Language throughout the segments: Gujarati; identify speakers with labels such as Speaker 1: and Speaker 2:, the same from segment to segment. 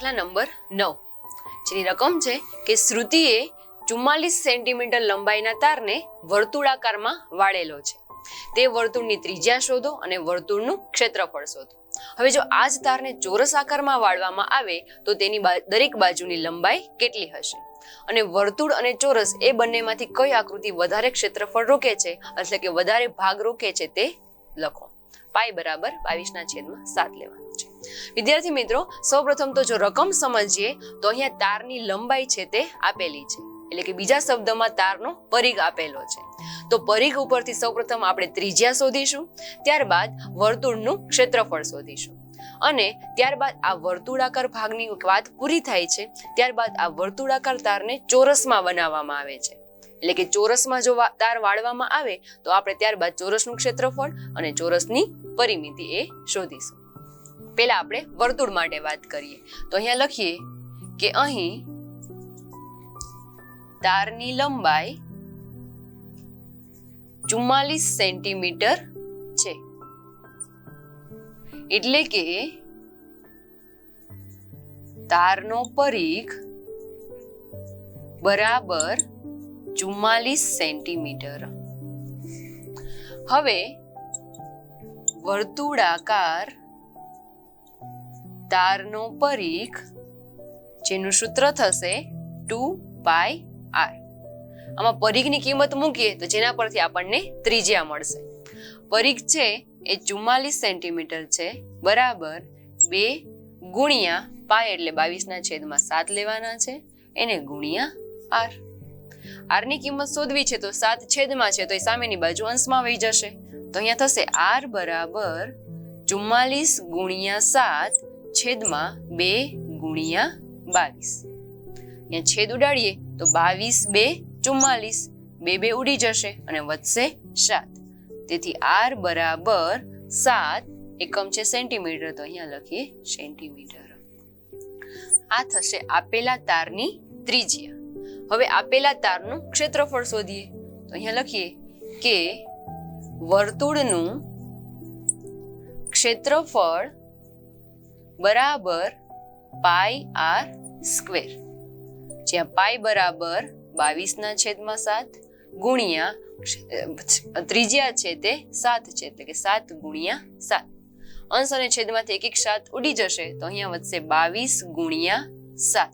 Speaker 1: દાખલા નંબર 9 જેની રકમ છે કે શ્રુતિએ 44 સેન્ટીમીટર લંબાઈના તારને વર્તુળાકારમાં વાળેલો છે. તે વર્તુળની ત્રિજ્યા શોધો અને વર્તુળનું ક્ષેત્રફળ શોધો. હવે જો આ જ તારને ચોરસ આકારમાં વાળવામાં આવે તો તેની દરેક બાજુની લંબાઈ કેટલી હશે? અને વર્તુળ અને ચોરસ એ બંનેમાંથી કઈ આકૃતિ વધારે ક્ષેત્રફળ રોકે છે એટલે કે વધારે ભાગ રોકે છે તે લખો. પાઈ બરાબર 22/7 લેવાનું છે. વિદ્યાર્થી મિત્રો, સૌપ્રથમ તો જો રકમ સમજીએ તો અહીંયા તારની લંબાઈ છે તે આપેલી છે, એટલે કે બીજા શબ્દમાં તારનો પરિઘ આપેલો છે. તો પરિઘ ઉપરથી સૌપ્રથમ આપણે ત્રિજ્યા શોધીશું, ત્યારબાદ વર્તુળનું ક્ષેત્રફળ શોધીશું અને ત્યારબાદ આ વર્તુળાકાર ભાગની વાત પૂરી થાય છે ત્યારબાદ આ વર્તુળાકાર તારને ચોરસમાં બનાવવામાં આવે છે. એટલે કે ચોરસમાં જો તાર વાળવામાં આવે તો આપણે ત્યારબાદ ચોરસનું ક્ષેત્રફળ અને ચોરસની પરિમિતિ એ શોધીશું. પહેલા આપણે વર્તુળ માટે વાત કરીએ તો અહીંયા લખીએ કે અહીં તારની લંબાઈ 44 સેન્ટીમીટર છે, એટલે કે તારનો પરિઘ બરાબર 44 સેન્ટીમીટર. હવે વર્તુળાકાર તારનો પરિઘ જેનું સૂત્ર થશે 2πr. આમાં પરિઘની કિંમત મૂકીએ તો જેના પરથી આપણને ત્રિજ્યા મળશે. પરિઘ છે એ 44 સેન્ટીમીટર છે બરાબર 2 ગુણ્યા પાય એટલે 22/7 લેવાના છે, એને ગુણ્યા r. r ની કિંમત શોધવી છે તો 7 છેદમાં છે તો એ સામેની બાજુ અંશમાં વહી જશે. તો અહીંયા થશે r બરાબર 44 ગુણ્યા 7 છેદમાં 2 ગુણ્યા 22. અહીંયા છેદ ઉડાડીએ તો 22 2 44, 2 2 ઉડી જશે અને વધશે 7. તેથી r બરાબર 7, એકમ છે સેન્ટીમીટર તો અહીંયા લખીએ સેન્ટીમીટર. આ થશે આપેલા તારની ત્રિજ્યા. હવે આપેલા તારનું ક્ષેત્રફળ શોધીએ તો અહીંયા લખીએ કે વર્તુળનું ક્ષેત્રફળ બરાબર પાઈ r સ્ક્વેર, જ્યાં પાઈ બરાબર 22/7 ગુણ્યા ત્રિજ્યા છે તે 7 છે, એટલે કે 7 ગુણ્યા 7. અંશ અને છેદમાંથી એક 7 ઉડી જશે તો અહીંયા વધશે 22 ગુણ્યા 7,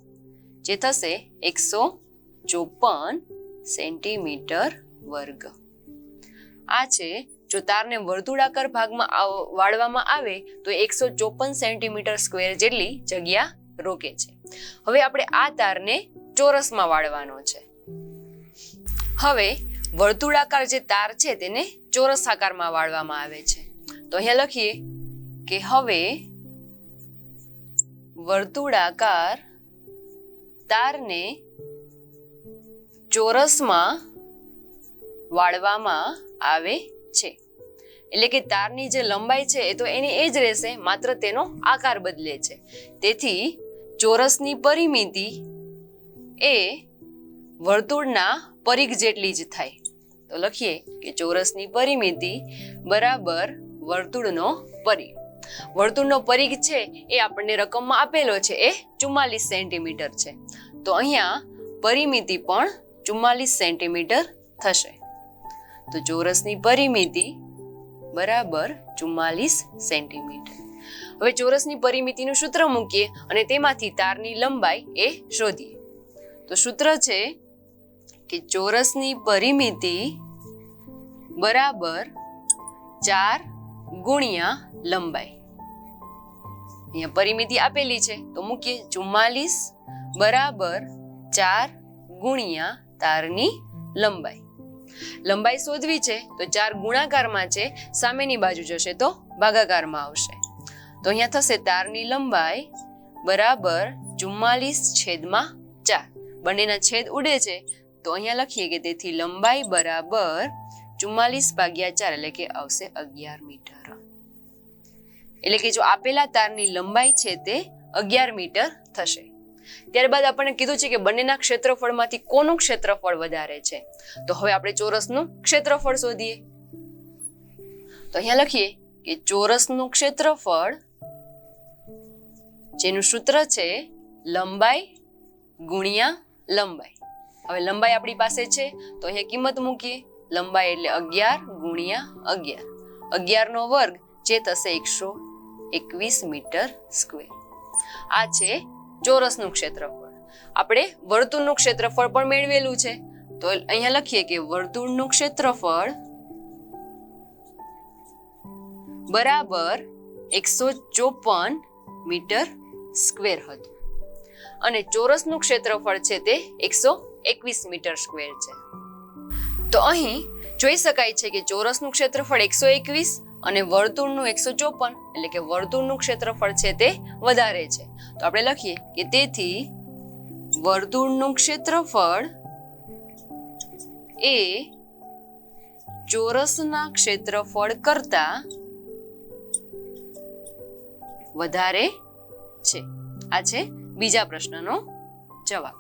Speaker 1: જે થશે 154 સેન્ટીમીટર વર્ગ. આ છે જો તારને વર્તુળાકાર ભાગમાં વાળવામાં આવે તો 154 સેન્ટીમીટર સ્ક્વેર જેટલી જગ્યા રોકે છે. હવે આપણે આ તારને ચોરસમાં વાળવાનો છે. હવે વર્તુળાકાર જે તાર છે તેને ચોરસ આકારમાં વાળવામાં આવે છે. તો અહીંયા લખીએ કે હવે વર્તુળાકાર તારને ચોરસમાં વાળવામાં આવે છે. એટલે કે તારની જે લંબાઈ છે એ તો એની એ જ રહેશે, માત્ર તેનો આકાર બદલે છે. તેથી ચોરસની પરિમિતિ એ વર્તુળના પરિઘ જેટલી જ થાય. તો લખીએ કે ચોરસની પરિમિતિ બરાબર વર્તુળનો પરિઘ. વર્તુળનો પરિઘ છે એ આપણને રકમમાં આપેલો છે એ 44 સેન્ટીમીટર છે. તો અહીંયા પરિમિતિ પણ 44 સેન્ટીમીટર થશે. તો ચોરસની પરિમિતિ બરાબર 44 સેન્ટીમીટર. હવે ચોરસની પરિમિતિનું સૂત્ર મૂકીએ અને તેમાંથી તારની લંબાઈ એ શોધીએ. તો સૂત્ર છે કે ચોરસની પરિમિતિ બરાબર 4 ગુણ્યા લંબાઈ. અહીંયા પરિમિતિ આપેલી છે તો મૂકીએ 44 બરાબર 4 ગુણ્યા તારની લંબાઈ. લંબાઈ શોધવી છે તો 4 ગુણાકારમાં છે, સામેની બાજુ જશે તો ભાગાકારમાં આવશે. તો અહીંયા થશે તારની લંબાઈ બરાબર 44/4. બંનેના છેદ ઉડે છે તો અહીંયા લખીએ કે તેથી લંબાઈ બરાબર 44/4 એટલે કે આવશે 11 મીટર. એટલે કે જો આપેલા તારની લંબાઈ છે તે 11 મીટર થશે. ત્યારબાદ આપણને કીધું છે કે બંનેના ક્ષેત્રફળમાંથી કોનું ક્ષેત્રફળ વધારે છે. તો હવે આપણે ચોરસનું ક્ષેત્રફળ શોધીએ. તો અહીંયા લખીએ કે ચોરસનું ક્ષેત્રફળ જેનું સૂત્ર છે લંબાઈ ગુણ્યા લંબાઈ. હવે લંબાઈ આપણી પાસે છે તો અહીંયા કિંમત મૂકીએ. લંબાઈ એટલે 11 ગુણ્યા 11. 11 નો વર્ગ જે થશે 121 મીટર સ્ક્વેર. આ છે ચોરસનું ક્ષેત્રફળ. આપણે વર્તુળનું ક્ષેત્રફળ પણ મેળવેલું છે તો અહીંયા લખીએ કે વર્તુળનું ક્ષેત્રફળ બરાબર 154 મીટર સ્ક્વેર હતું અને ચોરસનું ક્ષેત્રફળ છે તે 121 મીટર સ્ક્વેર છે. તો અહીં જોઈ શકાય છે કે ચોરસનું ક્ષેત્રફળ 121 અને વર્તુળનું 154 એટલે કે વર્તુળનું ક્ષેત્રફળ છે તે વધારે છે. તો આપણે લખીએ કે તેથી વર્તુળનું ક્ષેત્રફળ એ ચોરસના ક્ષેત્રફળ કરતા વધારે છે. આ છે બીજા પ્રશ્નનો જવાબ.